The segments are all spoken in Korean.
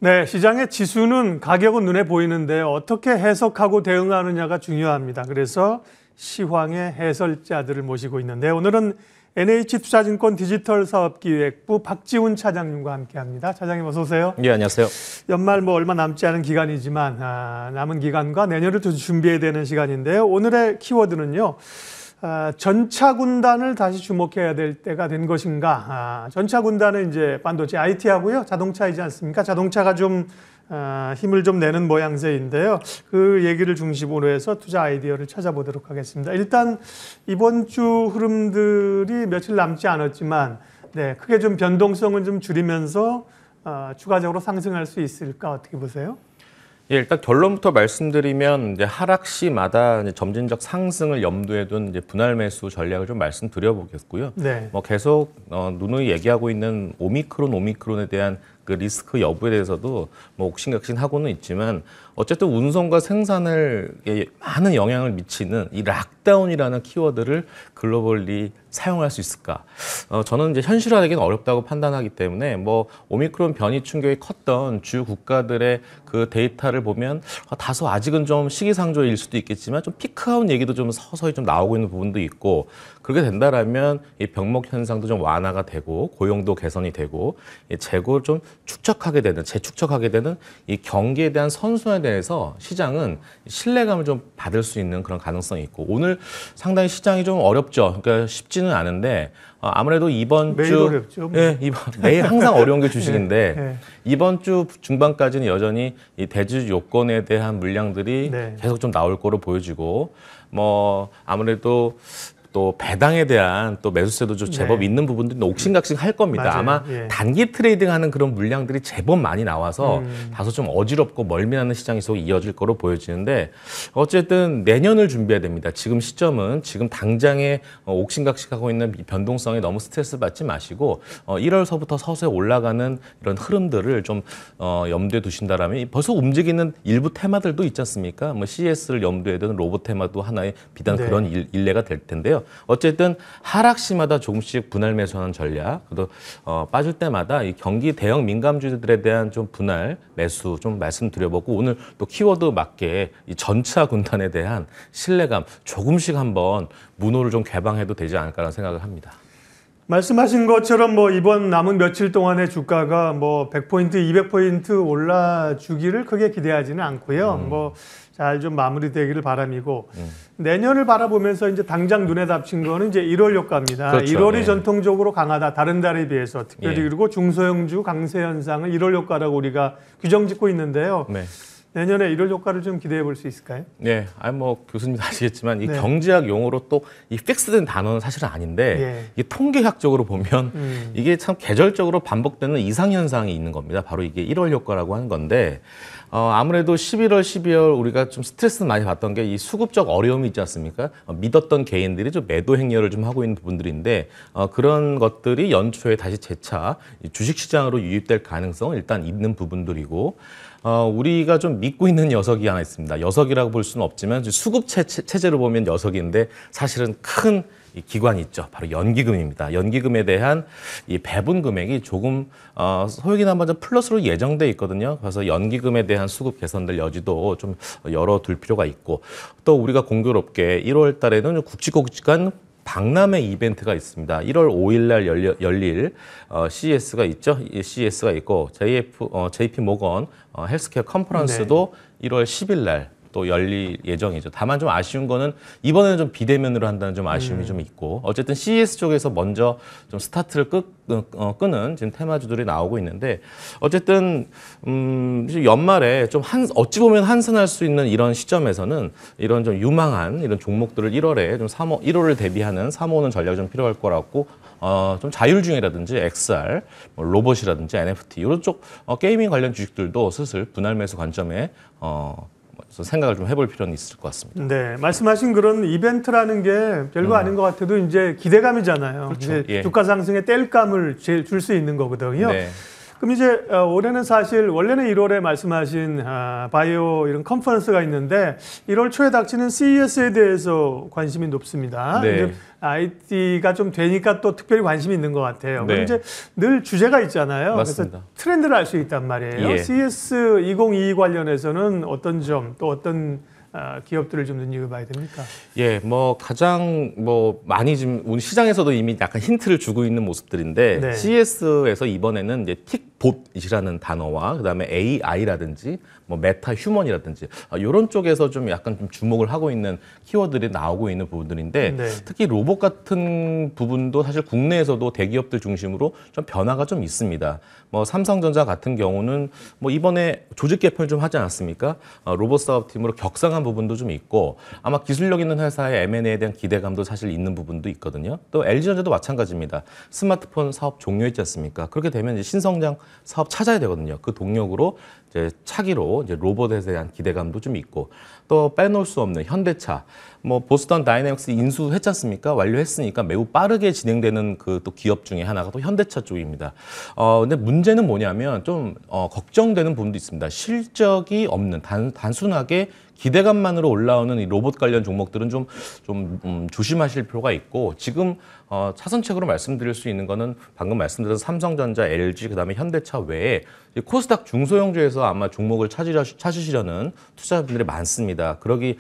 네, 시장의 지수는 가격은 눈에 보이는데 어떻게 해석하고 대응하느냐가 중요합니다. 그래서 시황의 해설자들을 모시고 있는데 오늘은 NH투자증권 디지털사업기획부 박지훈 차장님과 함께합니다. 차장님 어서 오세요. 네, 안녕하세요. 연말 얼마 남지 않은 기간이지만 남은 기간과 내년을 또 준비해야 되는 시간인데요. 오늘의 키워드는요. 전차군단을 다시 주목해야 될 때가 된 것인가. 전차군단은 이제 반도체 IT하고요. 자동차이지 않습니까? 자동차가 좀 힘을 좀 내는 모양새인데요. 그 얘기를 중심으로 해서 투자 아이디어를 찾아보도록 하겠습니다. 일단 이번 주 흐름들이 며칠 남지 않았지만 네, 크게 좀 변동성은 좀 줄이면서 추가적으로 상승할 수 있을까 어떻게 보세요? 예, 일단 결론부터 말씀드리면 이제 하락 시마다 이제 점진적 상승을 염두에 둔 이제 분할 매수 전략을 좀 말씀드려보겠고요. 네. 뭐 계속 누누이 얘기하고 있는 오미크론에 대한 그 리스크 여부에 대해서도 뭐 옥신각신 하고는 있지만 어쨌든 운송과 생산을 많은 영향을 미치는 이 락다운이라는 키워드를 글로벌리 사용할 수 있을까? 저는 이제 현실화되기는 어렵다고 판단하기 때문에 뭐 오미크론 변이 충격이 컸던 주요 국가들의 그 데이터를 보면 다소 아직은 좀 시기상조일 수도 있겠지만 좀 피크아웃 얘기도 좀 서서히 좀 나오고 있는 부분도 있고 그렇게 된다라면 이 병목 현상도 좀 완화가 되고 고용도 개선이 되고 재고를 좀 재축적하게 되는 이 경기에 대한 선순환에 대해서 시장은 신뢰감을 좀 받을 수 있는 그런 가능성이 있고 오늘 상당히 시장이 좀 어렵죠. 그러니까 쉽지는 않은데 아무래도 이번 매일 주 어렵죠. 매일 항상 어려운 게 주식인데 네. 이번 주 중반까지는 여전히 이 대주 요건에 대한 물량들이 네. 계속 좀 나올 거로 보여지고 뭐 아무래도 또 배당에 대한 또 매수세도 좀 제법 네. 있는 부분들이 옥신각신 할 겁니다. 맞아요. 아마 예. 단기 트레이딩하는 그런 물량들이 제법 많이 나와서 다소 좀 어지럽고 멀미나는 시장이 계속 이어질 거로 보여지는데 어쨌든 내년을 준비해야 됩니다. 지금 시점은 지금 당장에 옥신각신하고 있는 이 변동성에 너무 스트레스 받지 마시고 1월서부터 서서히 올라가는 이런 흐름들을 좀 염두에 두신다라면 벌써 움직이는 일부 테마들도 있지 않습니까? 뭐 CS를 염두에 두는 로봇 테마도 하나의 비단 네. 그런 일례가 될 텐데요. 어쨌든 하락 시마다 조금씩 분할 매수하는 전략, 그리고 빠질 때마다 이 경기 대형 민감주들에 대한 좀 분할 매수 좀 말씀드려보고 오늘 또 키워드 맞게 이 전차 군단에 대한 신뢰감 조금씩 한번 문호를 좀 개방해도 되지 않을까라는 생각을 합니다. 말씀하신 것처럼 뭐 이번 남은 며칠 동안의 주가가 뭐 100포인트, 200포인트 올라주기를 크게 기대하지는 않고요. 뭐 잘 좀 마무리되기를 바람이고 내년을 바라보면서 이제 당장 눈에 닥친 거는 이제 1월 효과입니다. 그렇죠. 1월이 예. 전통적으로 강하다. 다른 달에 비해서 특별히 예. 그리고 중소형주 강세 현상을 1월 효과라고 우리가 규정짓고 있는데요. 네. 내년에 1월 효과를 좀 기대해 볼 수 있을까요? 네, 뭐 교수님도 아시겠지만 이 네. 경제학 용어로 또 이 픽스된 단어는 사실은 아닌데 예. 이게 통계학적으로 보면 이게 참 계절적으로 반복되는 이상 현상이 있는 겁니다. 바로 이게 1월 효과라고 하는 건데 아무래도 11월, 12월 우리가 좀 스트레스 많이 받던 게 이 수급적 어려움이 있지 않습니까? 믿었던 개인들이 좀 매도 행렬을 좀 하고 있는 부분들인데 그런 것들이 연초에 다시 재차 주식시장으로 유입될 가능성은 일단 있는 부분들이고 우리가 좀 믿고 있는 녀석이 하나 있습니다. 녀석이라고 볼 수는 없지만 수급 체제로 보면 녀석인데 사실은 큰 이 기관이 있죠. 바로 연기금입니다. 연기금에 대한 이 배분 금액이 조금 소액이나마 좀 플러스로 예정돼 있거든요. 그래서 연기금에 대한 수급 개선될 여지도 좀 열어둘 필요가 있고 또 우리가 공교롭게 1월 달에는 굵직굵직한 박람회 이벤트가 있습니다. 1월 5일 날 열릴 CES가 있죠. CES가 있고 JP 모건 헬스케어 컨퍼런스도 네. 1월 10일 날 또 열릴 예정이죠. 다만 좀 아쉬운 거는 이번에는 좀 비대면으로 한다는 좀 아쉬움이 좀 있고 어쨌든 CES 쪽에서 먼저 좀 스타트를 끄는 지금 테마주들이 나오고 있는데 어쨌든 연말에 좀 어찌 보면 한산할 수 있는 이런 시점에서는 이런 좀 유망한 이런 종목들을 1월에 좀 1월을 대비하는 사모으는 전략이 좀 필요할 거라고 좀 자율주행이라든지 XR, 뭐 로봇이라든지 NFT 이런 쪽 게이밍 관련 주식들도 슬슬 분할 매수 관점에 생각을 좀 해볼 필요는 있을 것 같습니다. 네, 말씀하신 그런 이벤트라는 게 별거 아닌 것 같아도 이제 기대감이잖아요. 그렇죠. 이제 예. 주가 상승에 땔감을 줄 수 있는 거거든요. 네. 그럼 이제 올해는 사실 원래는 1월에 말씀하신 바이오 이런 컨퍼런스가 있는데 1월 초에 닥치는 CES에 대해서 관심이 높습니다. 네. 이제 IT가 좀 되니까 또 특별히 관심이 있는 것 같아요. 네. 그럼 이제 늘 주제가 있잖아요. 맞습니다. 그래서 트렌드를 알 수 있단 말이에요. 예. CES 2022 관련해서는 어떤 점 또 어떤 기업들을 좀 눈여겨봐야 됩니까? 예, 뭐 가장 뭐 많이 지금 우리 시장에서도 이미 약간 힌트를 주고 있는 모습들인데 네. CES에서 이번에는 이제 틱봇이라는 단어와 그다음에 AI라든지 뭐 메타 휴먼이라든지 이런 쪽에서 좀 약간 좀 주목을 하고 있는 키워드들이 나오고 있는 부분들인데 네. 특히 로봇 같은 부분도 사실 국내에서도 대기업들 중심으로 좀 변화가 좀 있습니다. 뭐 삼성전자 같은 경우는 뭐 이번에 조직 개편을 좀 하지 않았습니까? 로봇 사업팀으로 격상한 부분도 좀 있고 아마 기술력 있는 회사의 M&A에 대한 기대감도 사실 있는 부분도 있거든요. 또 LG전자도 마찬가지입니다. 스마트폰 사업 종료했지 않습니까? 그렇게 되면 이제 신성장 사업 찾아야 되거든요. 그 동력으로 이제 차기로 이제 로봇에 대한 기대감도 좀 있고 또 빼놓을 수 없는 현대차, 뭐 보스턴 다이내믹스 인수했지 않습니까? 완료했으니까 매우 빠르게 진행되는 그 또 기업 중에 하나가 또 현대차 쪽입니다. 근데 문제는 뭐냐면 좀 걱정되는 부분도 있습니다. 실적이 없는 단순하게 기대감만으로 올라오는 이 로봇 관련 종목들은 좀 조심하실 필요가 있고 지금 차선책으로 말씀드릴 수 있는 거는 방금 말씀드린 삼성전자, LG 그다음에 현대차 외에 코스닥 중소형주에서 아마 종목을 찾으시려는 투자자분들이 많습니다. 그러기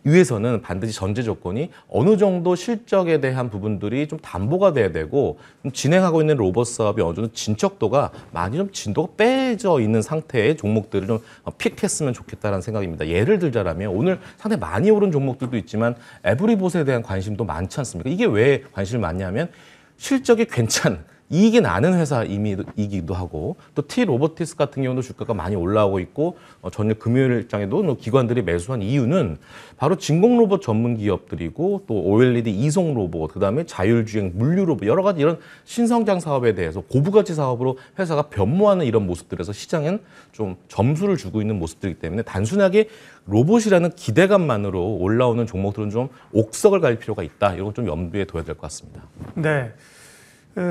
위해서는 반드시 전제 조건이 어느 정도 실적에 대한 부분들이 좀 담보가 돼야 되고 좀 진행하고 있는 로봇 사업이 어느 정도 진척도가 많이 좀 진도가 빼져 있는 상태의 종목들을 좀 픽했으면 좋겠다는 생각입니다. 예를 들자면 오늘 상당히 많이 오른 종목들도 있지만 에브리봇에 대한 관심도 많지 않습니까? 이게 왜 관심을 많냐면 실적이 괜찮은 이익이 나는 회사이기도 하고 또 T-로보티스 같은 경우도 주가가 많이 올라오고 있고 전일 금요일장에도 기관들이 매수한 이유는 바로 진공 로봇 전문 기업들이고 또 OLED 이송 로봇 그다음에 자율주행 물류 로봇 여러 가지 이런 신성장 사업에 대해서 고부가치 사업으로 회사가 변모하는 이런 모습들에서 시장엔 좀 점수를 주고 있는 모습들이기 때문에 단순하게 로봇이라는 기대감만으로 올라오는 종목들은 좀 옥석을 갈 필요가 있다. 이건 좀 염두에 둬야 될 것 같습니다. 네.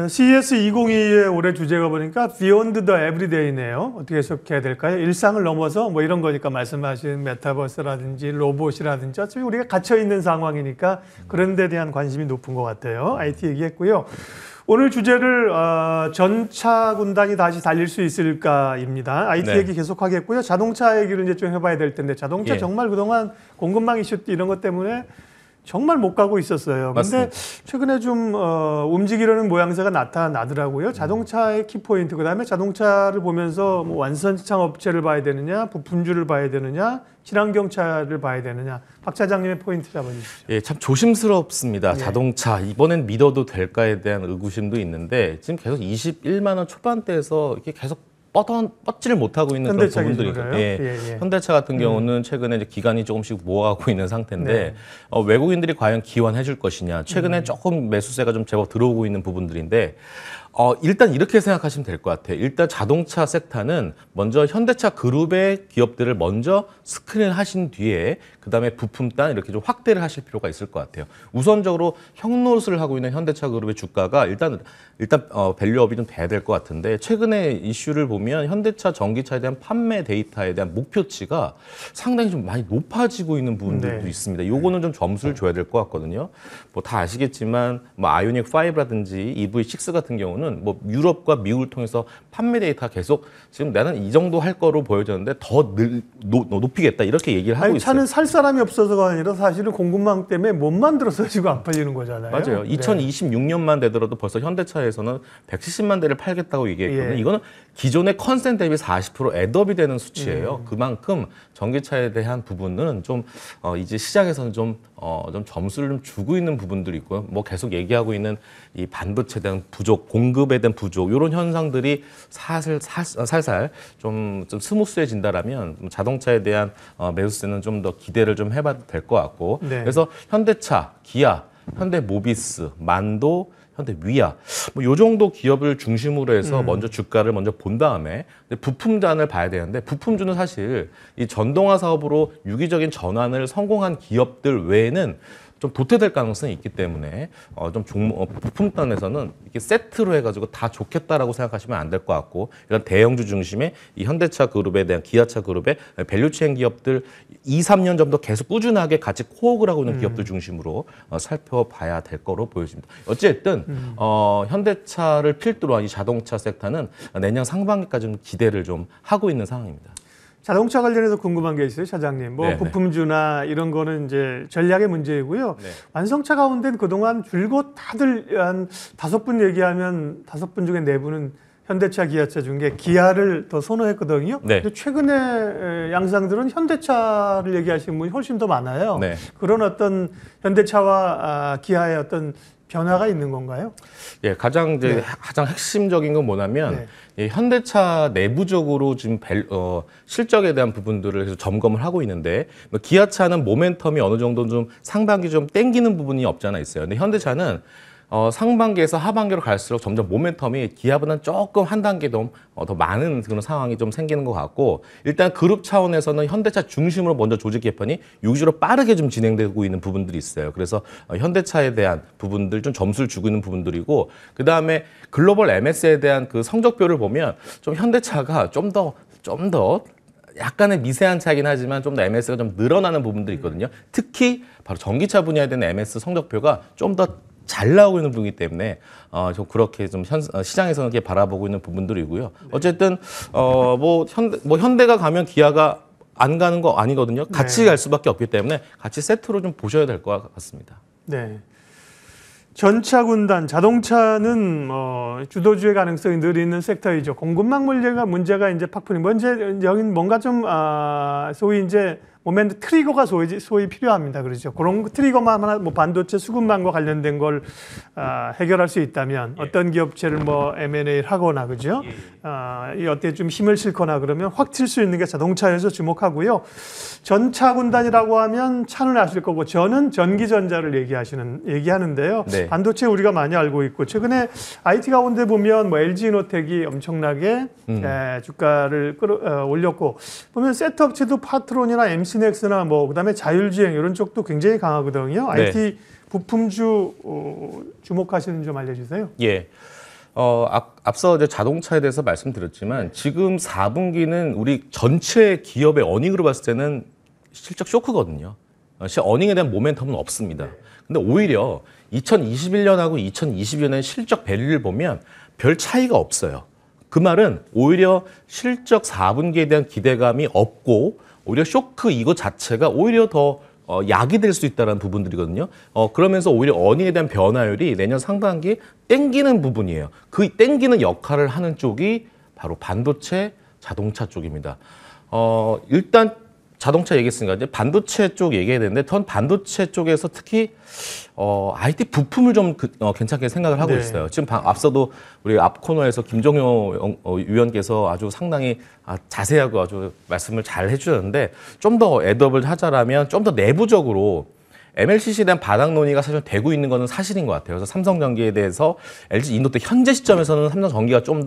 CES 2022의 올해 주제가 보니까 Beyond the Everyday네요. 어떻게 해석해야 될까요? 일상을 넘어서 뭐 이런 거니까 말씀하신 메타버스라든지 로봇이라든지 어차피 우리가 갇혀 있는 상황이니까 그런 데 대한 관심이 높은 것 같아요. IT 얘기했고요. 오늘 주제를 전차 군단이 다시 달릴 수 있을까입니다. IT 네. 얘기 계속하겠고요. 자동차 얘기를 이제 좀 해봐야 될 텐데 자동차 예. 정말 그동안 공급망 이슈 이런 것 때문에 정말 못 가고 있었어요. 근데 최근에 좀 움직이려는 모양새가 나타나더라고요. 자동차의 키포인트, 그다음에 자동차를 보면서 뭐 완선창 업체를 봐야 되느냐, 부품주를 봐야 되느냐, 친환경차를 봐야 되느냐. 박 차장님의 포인트 잡아주시죠. 예, 참 조심스럽습니다. 예. 자동차 이번엔 믿어도 될까에 대한 의구심도 있는데 지금 계속 21만 원 초반대에서 이렇게 계속 뻗지를 못하고 있는 그런 부분들이 있거든요. 예. 현대차 같은 경우는 최근에 이제 기간이 조금씩 모아가고 있는 상태인데 외국인들이 과연 기원해 줄 것이냐. 최근에 조금 매수세가 좀 제법 들어오고 있는 부분들인데 일단 이렇게 생각하시면 될 것 같아요. 일단 자동차 섹터는 먼저 현대차 그룹의 기업들을 먼저 스크린 하신 뒤에 그다음에 부품단 이렇게 좀 확대를 하실 필요가 있을 것 같아요. 우선적으로 형노릇을 하고 있는 현대차 그룹의 주가가 일단 밸류업이 좀 돼야 될 것 같은데 최근에 이슈를 보면 현대차 전기차에 대한 판매 데이터에 대한 목표치가 상당히 좀 많이 높아지고 있는 부분들도 있습니다. 요거는 좀 점수를 줘야 될 것 같거든요. 뭐 다 아시겠지만 뭐 아이오닉 5라든지 EV6 같은 경우는 뭐 유럽과 미국을 통해서 판매 데이터 계속 지금 나는 이 정도 할 거로 보여졌는데 더 높이겠다 이렇게 얘기를 하고 있어요. 차는 살 사람이 없어서가 아니라 사실은 공급망 때문에 못 만들어서 지금 안 팔리는 거잖아요. 맞아요. 2026년만 되더라도 벌써 현대차에서는 170만 대를 팔겠다고 얘기했거든요. 예. 이거는 기존의 컨센 대비 40% 애드업이 되는 수치예요. 그만큼 전기차에 대한 부분은 좀 이제 시장에서는 좀 점수를 좀 주고 있는 부분들이 있고요. 뭐 계속 얘기하고 있는 이 반도체에 대한 부족, 공급에 대한 부족 이런 현상들이 살살 좀 스무스해진다라면 자동차에 대한 매수세는 좀 더 기대를 좀 해봐도 될 것 같고 그래서 현대차, 기아, 현대모비스, 만도, 현대위아 뭐 요 정도 기업을 중심으로 해서 먼저 주가를 먼저 본 다음에 부품단을 봐야 되는데 부품주는 사실 이 전동화 사업으로 유기적인 전환을 성공한 기업들 외에는 좀 도태될 가능성이 있기 때문에 좀 부품단에서는 이렇게 세트로 해가지고 다 좋겠다라고 생각하시면 안 될 것 같고, 이런 대형주 중심의 이 현대차 그룹에 대한 기아차 그룹의 밸류체인 기업들 2, 3년 정도 계속 꾸준하게 같이 코어를 하고 있는 기업들 중심으로 살펴봐야 될 거로 보여집니다. 어쨌든 현대차를 필두로 한 이 자동차 섹터는 내년 상반기까지는 기대를 좀 하고 있는 상황입니다. 자동차 관련해서 궁금한 게 있어요, 차장님. 뭐 네네. 부품주나 이런 거는 이제 전략의 문제이고요. 네. 완성차 가운데는 그동안 줄곧 다들 한 5분 얘기하면 5분 중에 4분은 현대차, 기아차 중에 기아를 더 선호했거든요. 네. 근데 최근에 양상들은 현대차를 얘기하시는 분이 훨씬 더 많아요. 네. 그런 어떤 현대차와 기아의 어떤 변화가 있는 건가요? 예, 가장 네. 핵심적인 건 뭐냐면 예, 현대차 내부적으로 지금 실적에 대한 부분들을 계속 점검을 하고 있는데, 뭐 기아차는 모멘텀이 어느 정도 좀 상반기 좀 땡기는 부분이 없지 않아 있어요. 근데 현대차는 상반기에서 하반기로 갈수록 점점 모멘텀이 기아보다는 조금 한 단계 더 많은 그런 상황이 좀 생기는 것 같고, 일단 그룹 차원에서는 현대차 중심으로 먼저 조직 개편이 유기적으로 빠르게 좀 진행되고 있는 부분들이 있어요. 그래서 현대차에 대한 부분들 좀 점수를 주고 있는 부분들이고, 그 다음에 글로벌 MS에 대한 그 성적표를 보면 좀 현대차가 좀 더 약간의 미세한 차이긴 하지만 좀 더 MS가 좀 늘어나는 부분들이 있거든요. 특히 바로 전기차 분야에 대한 MS 성적표가 좀 더 잘 나오고 있는 부분이기 때문에 좀 그렇게 좀 시장에서는 이렇게 바라보고 있는 부분들이고요. 어쨌든 현대가 가면 기아가 안 가는 거 아니거든요. 같이 갈 수밖에 없기 때문에 같이 세트로 좀 보셔야 될 것 같습니다. 네. 전차 군단, 자동차는 주도주의 가능성이 늘 있는 섹터이죠. 공급망 문제가 이제 팍푼이 여기 뭔가 좀 소위 이제 모멘트 트리거가 소위 필요합니다. 그렇죠. 그런 트리거만 하나, 뭐 반도체 수급망과 관련된 걸 해결할 수 있다면 어떤 기업체를 뭐 M&A를 하거나 그죠. 이 어때 좀 힘을 실거나 그러면 확 튈 수 있는 게 자동차에서 주목하고요. 전차 군단이라고 하면 차는 아실 거고 저는 전기전자를 얘기하는데요. 네. 반도체 우리가 많이 알고 있고 최근에 IT 가운데 보면 뭐 LG이노텍이 엄청나게 주가를 올렸고 보면 셋업체도 파트론이나 MC넥스나 뭐 그다음에 자율주행 이런 쪽도 굉장히 강하거든요. 네. IT 부품주 주목하시는 좀 알려주세요. 예. 앞서 이제 자동차에 대해서 말씀드렸지만 지금 4분기는 우리 전체 기업의 어닝으로 봤을 때는 실적 쇼크거든요. 어닝에 대한 모멘텀은 없습니다. 근데 오히려 2021년하고 2022년의 실적 밸류를 보면 별 차이가 없어요. 그 말은 오히려 실적 4분기에 대한 기대감이 없고 오히려 쇼크 이거 자체가 오히려 더 약이 될 수 있다는 부분들이거든요. 그러면서 오히려 어닝에 대한 변화율이 내년 상반기에 땡기는 부분이에요. 그 땡기는 역할을 하는 쪽이 바로 반도체, 자동차 쪽입니다. 일단 자동차 얘기했으니까 이제 반도체 쪽 얘기해야 되는데 전 반도체 쪽에서 특히 IT 부품을 좀 괜찮게 생각을 하고 있어요. 지금 앞서도 우리 앞 코너에서 김종효 위원께서 아주 상당히 자세하고 아주 말씀을 잘 해주셨는데 좀 더 애드업을 하자라면 좀 더 내부적으로 MLCC에 대한 바닥 논의가 사실 되고 있는 것은 사실인 것 같아요. 그래서 삼성전기에 대해서 LG 이노텍 현재 시점에서는 삼성전기가 좀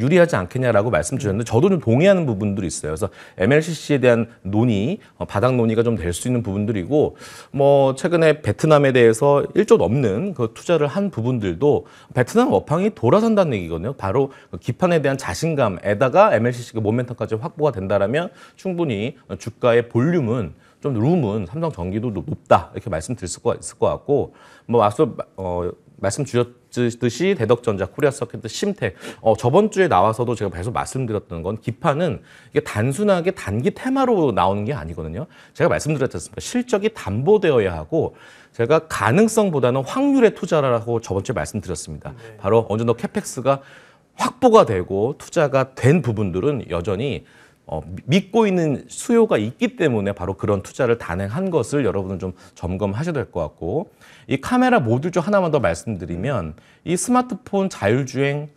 유리하지 않겠냐라고 말씀 주셨는데 저도 좀 동의하는 부분들이 있어요. 그래서 MLCC에 대한 논의, 바닥 논의가 좀 될 수 있는 부분들이고 뭐 최근에 베트남에 대해서 1조 넘는 그 투자를 한 부분들도 베트남 업황이 돌아선다는 얘기거든요. 바로 기판에 대한 자신감에다가 MLCC가 모멘텀까지 확보가 된다라면 충분히 주가의 볼륨은 좀 룸은 삼성전기도 높다 이렇게 말씀드릴 수 있을 것 같고 뭐 앞서 말씀 주셨듯이 대덕전자, 코리아서킷, 심텍 저번 주에 나와서도 제가 계속 말씀드렸던 건 기판은 이게 단순하게 단기 테마로 나오는 게 아니거든요. 제가 말씀드렸지 않습니까? 실적이 담보되어야 하고 제가 가능성보다는 확률에 투자를 하고 저번 주에 말씀드렸습니다. 바로 어느 정도 캐펙스가 확보가 되고 투자가 된 부분들은 여전히 믿고 있는 수요가 있기 때문에 바로 그런 투자를 단행한 것을 여러분은 좀 점검하셔야 될 것 같고 이 카메라 모듈 중 하나만 더 말씀드리면 이 스마트폰 자율주행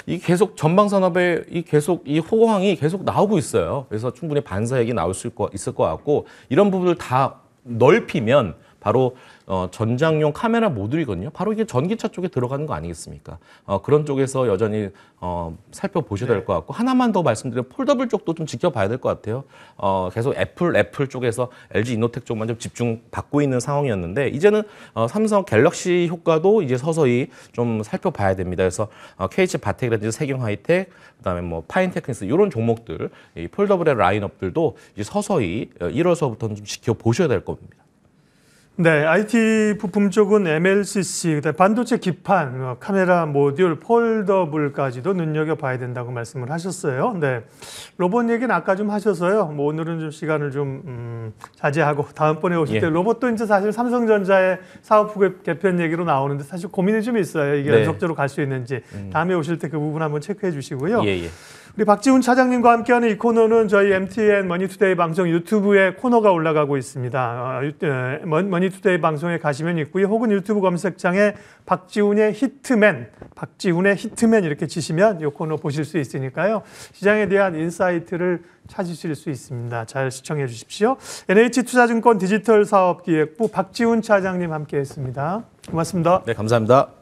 이 계속 전방 산업에 이 호황이 계속 나오고 있어요. 그래서 충분히 반사액이 나올 수 있을 것 같고 이런 부분을 다 넓히면 바로 전장용 카메라 모듈이거든요. 바로 이게 전기차 쪽에 들어가는 거 아니겠습니까? 그런 쪽에서 여전히 살펴보셔야 될 것 같고 하나만 더 말씀드리면 폴더블 쪽도 좀 지켜봐야 될 것 같아요. 계속 애플 쪽에서 LG 이노텍 쪽만 좀 집중받고 있는 상황이었는데 이제는 삼성 갤럭시 효과도 이제 서서히 좀 살펴봐야 됩니다. 그래서 KH 바텍이라든지 세경 하이텍, 그다음에 뭐 파인테크니스 이런 종목들, 이 폴더블의 라인업들도 이제 서서히 1월서부터는 좀 지켜보셔야 될 겁니다. 네, IT 부품 쪽은 MLCC, 그다음에 반도체 기판, 카메라 모듈, 폴더블까지도 눈여겨봐야 된다고 말씀을 하셨어요. 네, 로봇 얘기는 아까 좀 하셔서요. 뭐 오늘은 좀 시간을 좀 자제하고 다음번에 오실 때 로봇도 이제 사실 삼성전자의 사업 개편 얘기로 나오는데 사실 고민이 좀 있어요. 이게 연속적으로 갈 수 있는지. 다음에 오실 때 그 부분 한번 체크해 주시고요. 우리 박지훈 차장님과 함께하는 이 코너는 저희 MTN 머니투데이 방송 유튜브에 코너가 올라가고 있습니다. 머니투데이 방송에 가시면 있고요. 혹은 유튜브 검색창에 박지훈의 히트맨 이렇게 치시면 이 코너 보실 수 있으니까요. 시장에 대한 인사이트를 찾으실 수 있습니다. 잘 시청해 주십시오. NH투자증권 디지털사업기획부 박지훈 차장님 함께했습니다. 고맙습니다. 네, 감사합니다.